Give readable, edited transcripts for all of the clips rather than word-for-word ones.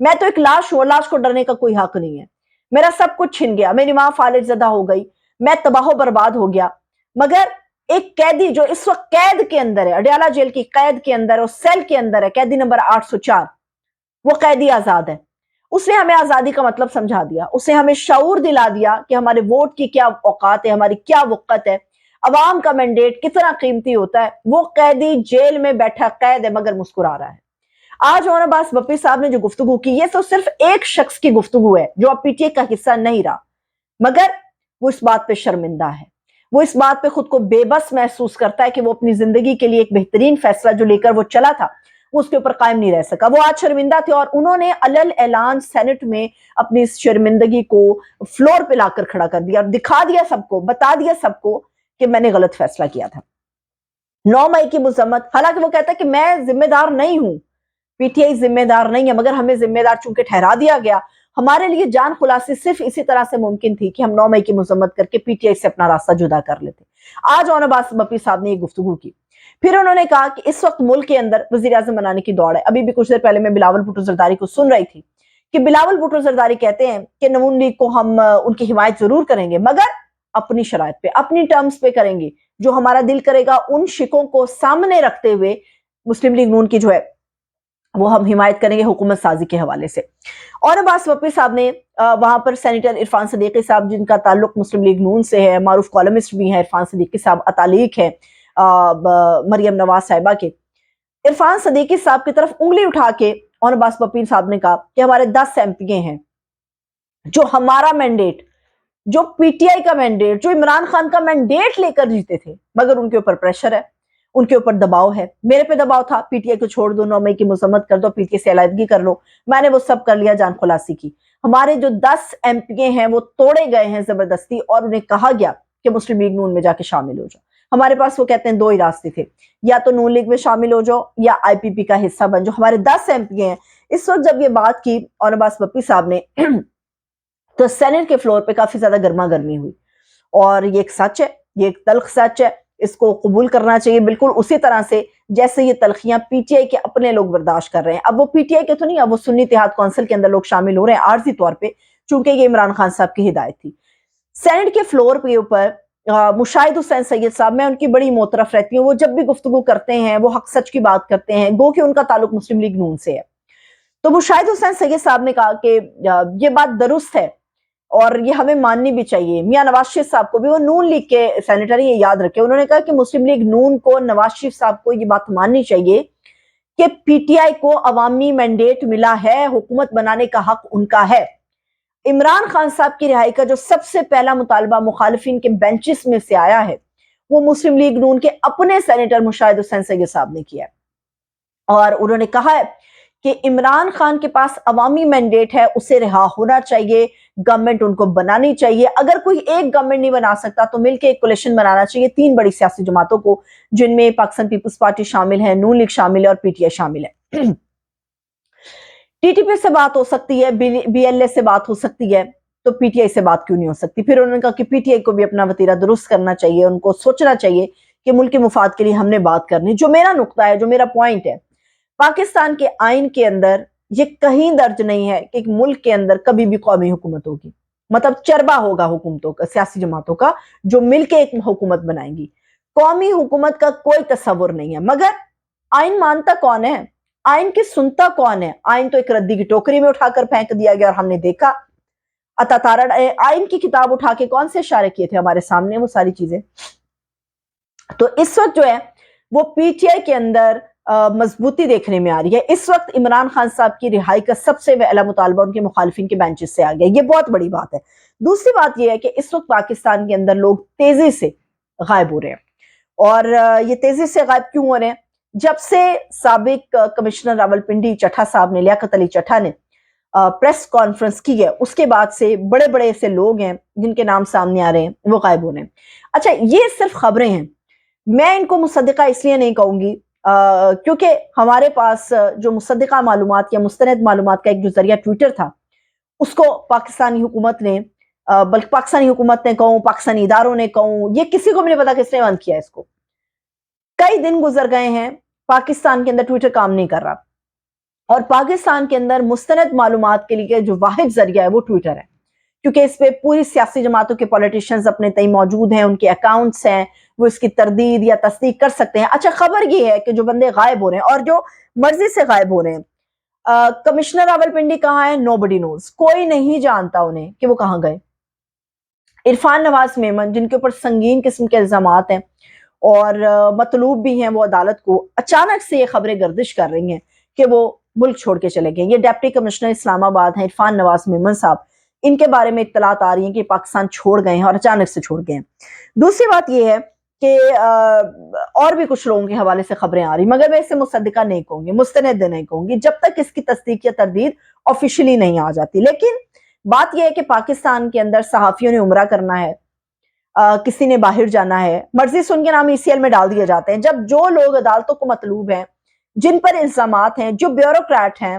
میں تو ایک لاش ہوں، لاش کو ڈرنے کا کوئی حق نہیں ہے. میرا سب کچھ چھن گیا، میری ماں فالج زدہ ہو گئی، میں تباہ و برباد ہو گیا، مگر ایک قیدی جو اس وقت قید کے اندر ہے، اڈیالہ جیل کی قید کے اندر اور سیل کے اندر ہے، قیدی نمبر 804، وہ قیدی آزاد ہے. اس نے ہمیں آزادی کا مطلب سمجھا دیا، اس نے ہمیں شعور دلا دیا کہ ہمارے ووٹ کی کیا اوقات ہے، ہماری کیا وقت ہے، عوام کا مینڈیٹ کتنا قیمتی ہوتا ہے. وہ قیدی جیل میں بیٹھا قید ہے مگر مسکرا رہا ہے. آج مولانا عباس بپی صاحب نے جو گفتگو کی، یہ تو صرف ایک شخص کی گفتگو ہے جو اب پی ٹی آئی کا حصہ نہیں رہا، مگر وہ اس بات پہ شرمندہ ہے، وہ اس بات پہ خود کو بے بس محسوس کرتا ہے کہ وہ اپنی زندگی کے لیے ایک بہترین فیصلہ جو لے کر وہ چلا تھا وہ اس کے اوپر قائم نہیں رہ سکا. وہ آج شرمندہ تھے اور انہوں نے علل اعلان سینٹ میں اپنی اس شرمندگی کو فلور پہ لا کر کھڑا کر دیا اور دکھا دیا سب کو، بتا دیا سب کو کہ میں نے غلط فیصلہ کیا تھا. 9 مئی کی مذمت، حالانکہ وہ کہتا ہے کہ میں ذمہ دار نہیں ہوں، پی ٹی آئی ذمہ دار نہیں ہے، مگر ہمیں ذمہ دار چونکہ ٹھہرا دیا گیا. ہمارے لیے جان خلاصی صرف اسی طرح سے ممکن تھی کہ ہم 9 مئی کی مذمت کر کے پی ٹی آئی سے اپنا راستہ جدا کر لیتے. آج مولانا عباس بپی صاحب نے یہ گفتگو کی. پھر انہوں نے کہا کہ اس وقت ملک کے اندر وزیر اعظم بنانے کی دوڑ ہے. ابھی بھی کچھ دیر پہلے میں بلاول بھٹو زرداری کو سن رہی تھی کہ بلاول بھٹو زرداری کہتے ہیں کہ نون لیگ کو ہم ان کی حمایت ضرور کریں گے، مگر اپنی شرائط پہ، اپنی ٹرمز پہ کریں گے، جو ہمارا دل کرے گا ان شکوں کو سامنے رکھتے ہوئے مسلم لیگ نون کی جو ہے وہ ہم حمایت کریں گے حکومت سازی کے حوالے سے. اور عباس بپی صاحب نے وہاں پر سینیٹر عرفان صدیقی صاحب جن کا تعلق مسلم لیگ نون سے ہے، معروف کالمسٹ بھی ہیں عرفان صدیقی صاحب، اتالیق ہیں مریم نواز صاحبہ کے، عرفان صدیقی صاحب کی طرف انگلی اٹھا کے اور عباس بپی صاحب نے کہا کہ ہمارے 10 ایم پی ہیں جو ہمارا مینڈیٹ، جو پی ٹی آئی کا مینڈیٹ، جو عمران خان کا مینڈیٹ لے کر جیتے تھے، مگر ان کے اوپر پریشر ہے، ان کے اوپر دباؤ ہے. میرے پہ دباؤ تھا پی ٹی آئی کو چھوڑ دو، 9 مئی کی مذمت کر دو، پی ٹی آئی سے علیحدگی کر لو، میں نے وہ سب کر لیا، جان خلاصی کی. ہمارے جو 10 ایم پی ہیں وہ توڑے گئے ہیں زبردستی اور انہیں کہا گیا کہ مسلم لیگ نون میں جا کے شامل ہو جاؤ. ہمارے پاس وہ کہتے ہیں 2 ہی راستے تھے، یا تو نون لیگ میں شامل ہو جاؤ یا آئی پی پی کا حصہ بن جاؤ. ہمارے 10 ایم پی ہیں. اس وقت جب یہ بات کی اور عباس بپی صاحب نے تو سینٹ کے فلور پہ کافی زیادہ گرما گرمی ہوئی، اور یہ ایک سچ ہے، یہ ایک تلخ سچ ہے، اس کو قبول کرنا چاہیے بالکل اسی طرح سے جیسے یہ تلخیاں پی ٹی آئی کے اپنے لوگ برداشت کر رہے ہیں. اب وہ پی ٹی آئی کے تو نہیں، اب وہ سنی اتحاد کونسل کے اندر لوگ شامل ہو رہے ہیں عارضی طور پہ، چونکہ یہ عمران خان صاحب کی ہدایت تھی. سینٹ کے فلور پہ اوپر مشاہد حسین سید صاحب، میں ان کی بڑی موترف رہتی ہوں، وہ جب بھی گفتگو کرتے ہیں وہ حق سچ کی بات کرتے ہیں، گو کہ ان کا تعلق مسلم لیگ نون سے ہے. تو مشاہد حسین سید صاحب نے کہا کہ یہ بات درست ہے اور یہ ہمیں ماننی بھی چاہیے. میاں نواز شریف صاحب کو بھی، وہ نون لیگ کے سینیٹر ہیں، یہ یاد رکھے، انہوں نے کہا کہ مسلم لیگ نون کو، نواز شریف صاحب کو یہ بات ماننی چاہیے کہ پی ٹی آئی کو عوامی مینڈیٹ ملا ہے، حکومت بنانے کا حق ان کا ہے. عمران خان صاحب کی رہائی کا جو سب سے پہلا مطالبہ مخالفین کے بینچز میں سے آیا ہے وہ مسلم لیگ نون کے اپنے سینیٹر مشاہد حسین سید صاحب نے کیا ہے، اور انہوں نے کہا ہے کہ عمران خان کے پاس عوامی مینڈیٹ ہے، اسے رہا ہونا چاہیے، گورنمنٹ ان کو بنانی چاہیے. اگر کوئی ایک گورنمنٹ نہیں بنا سکتا تو مل کے ایک کولیشن بنانا چاہیے 3 بڑی سیاسی جماعتوں کو، جن میں پاکستان پیپلز پارٹی شامل ہے، نون لیگ شامل ہے اور پی ٹی آئی شامل ہے. ٹی ٹی پی سے بات ہو سکتی ہے، بی ایل اے سے بات ہو سکتی ہے، تو پی ٹی آئی سے بات کیوں نہیں ہو سکتی؟ پھر انہوں نے کہا کہ پی ٹی آئی کو بھی اپنا وتیرہ درست کرنا چاہیے، ان کو سوچنا چاہیے کہ ملک کے مفاد کے لیے ہم نے بات کرنی. جو میرا نقطہ ہے، جو میرا پوائنٹ ہے، پاکستان کے آئین کے اندر یہ کہیں درج نہیں ہے کہ ایک ملک کے اندر کبھی بھی قومی حکومت ہوگی، مطلب چربا ہوگا حکومتوں کا، سیاسی جماعتوں کا، جو مل کے ایک حکومت بنائیں گی. قومی حکومت کا کوئی تصور نہیں ہے. مگر آئین مانتا کون ہے؟ آئین کی سنتا کون ہے؟ آئین تو ایک ردی کی ٹوکری میں اٹھا کر پھینک دیا گیا اور ہم نے دیکھا. اتاتارڑ آئین کی کتاب اٹھا کے کون سے اشارے کیے تھے ہمارے سامنے، وہ ساری چیزیں. تو اس وقت جو ہے وہ پی ٹی آئی کے اندر مضبوطی دیکھنے میں آ رہی ہے. اس وقت عمران خان صاحب کی رہائی کا سب سے پہلا مطالبہ ان کے مخالفین کے بینچز سے آ گیا. یہ بہت بڑی بات ہے. دوسری بات یہ ہے کہ اس وقت پاکستان کے اندر لوگ تیزی سے غائب ہو رہے ہیں، اور یہ تیزی سے غائب کیوں ہو رہے ہیں؟ جب سے سابق کمشنر راولپنڈی چٹھا صاحب نے، لیاقت علی چٹھا نے پریس کانفرنس کی ہے، اس کے بعد سے بڑے بڑے ایسے لوگ ہیں جن کے نام سامنے آ رہے ہیں، وہ غائب ہو رہے ہیں. اچھا، یہ صرف خبریں ہیں، میں ان کو مصدقہ اس لیے نہیں کہوں گی کیونکہ ہمارے پاس جو مصدقہ معلومات یا مستند معلومات کا ایک جو ذریعہ ٹویٹر تھا، اس کو پاکستانی حکومت نے، بلکہ پاکستانی حکومت نے کہوں، پاکستانی اداروں نے کہوں، یہ کسی کو بھی نہیں پتا کس نے بند کیا اس کو. کئی دن گزر گئے ہیں، پاکستان کے اندر ٹویٹر کام نہیں کر رہا. اور پاکستان کے اندر مستند معلومات کے لیے جو واحد ذریعہ ہے وہ ٹویٹر ہے، کیونکہ اس پہ پوری سیاسی جماعتوں کے پولیٹیشنز اپنے تئیں موجود ہیں، ان کے اکاؤنٹس ہیں، وہ اس کی تردید یا تصدیق کر سکتے ہیں۔ اچھا، خبر یہ ہے کہ جو بندے غائب ہو رہے ہیں اور جو مرضی سے غائب ہو رہے ہیں، کمشنر راولپنڈی کہاں ہے؟ نو بڈی نوز، کوئی نہیں جانتا انہیں کہ وہ کہاں گئے۔ عرفان نواز میمن، جن کے اوپر سنگین قسم کے الزامات ہیں اور مطلوب بھی ہیں وہ عدالت کو، اچانک سے یہ خبریں گردش کر رہی ہیں کہ وہ ملک چھوڑ کے چلے گئے۔ یہ ڈپٹی کمشنر اسلام آباد ہیں عرفان نواز میمن صاحب، ان کے بارے میں اطلاعات آ رہی ہیں کہ پاکستان چھوڑ گئے ہیں اور اچانک سے چھوڑ گئے ہیں۔ دوسری بات یہ ہے کہ اور بھی کچھ لوگوں کے حوالے سے خبریں آ رہی، مگر میں اسے مصدقہ نہیں کہوں گی، مستند نہیں کہوں گی، جب تک اس کی تصدیق یا تردید آفیشلی نہیں آ جاتی۔ لیکن بات یہ ہے کہ پاکستان کے اندر صحافیوں نے عمرہ کرنا ہے، کسی نے باہر جانا ہے، مرضی سے ان کے نام ECL میں ڈال دیے جاتے ہیں۔ جب جو لوگ عدالتوں کو مطلوب ہیں، جن پر الزامات ہیں، جو بیوروکریٹ ہیں،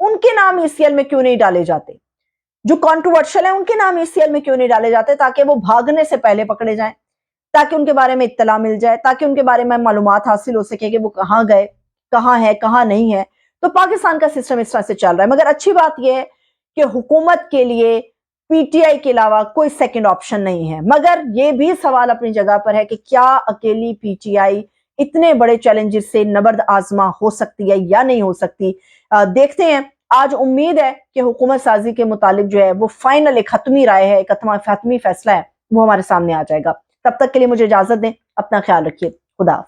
ان کے نام ECL میں کیوں نہیں ڈالے جاتے؟ جو کانٹروورشل ہیں ان کے نام ECL میں کیوں نہیں ڈالے جاتے؟ تاکہ وہ بھاگنے سے پہلے پکڑے جائیں، تاکہ ان کے بارے میں اطلاع مل جائے، تاکہ ان کے بارے میں معلومات حاصل ہو سکے کہ وہ کہاں گئے، کہاں ہے، کہاں نہیں ہے۔ تو پاکستان کا سسٹم اس طرح سے چل رہا ہے۔ مگر اچھی بات یہ ہے کہ حکومت کے لیے PTI کے علاوہ کوئی سیکنڈ آپشن نہیں ہے۔ مگر یہ بھی سوال اپنی جگہ پر ہے کہ کیا اکیلی PTI اتنے بڑے چیلنجز سے نبرد آزما ہو سکتی ہے یا نہیں ہو سکتی؟ دیکھتے ہیں۔ آج امید ہے کہ حکومت سازی کے متعلق جو ہے وہ فائنل ایک حتمی رائے ہے، ایک حتمی فیصلہ ہے، وہ ہمارے سامنے آ جائے گا۔ تب تک کے لیے مجھے اجازت دیں، اپنا خیال رکھیے، خدا حافظ۔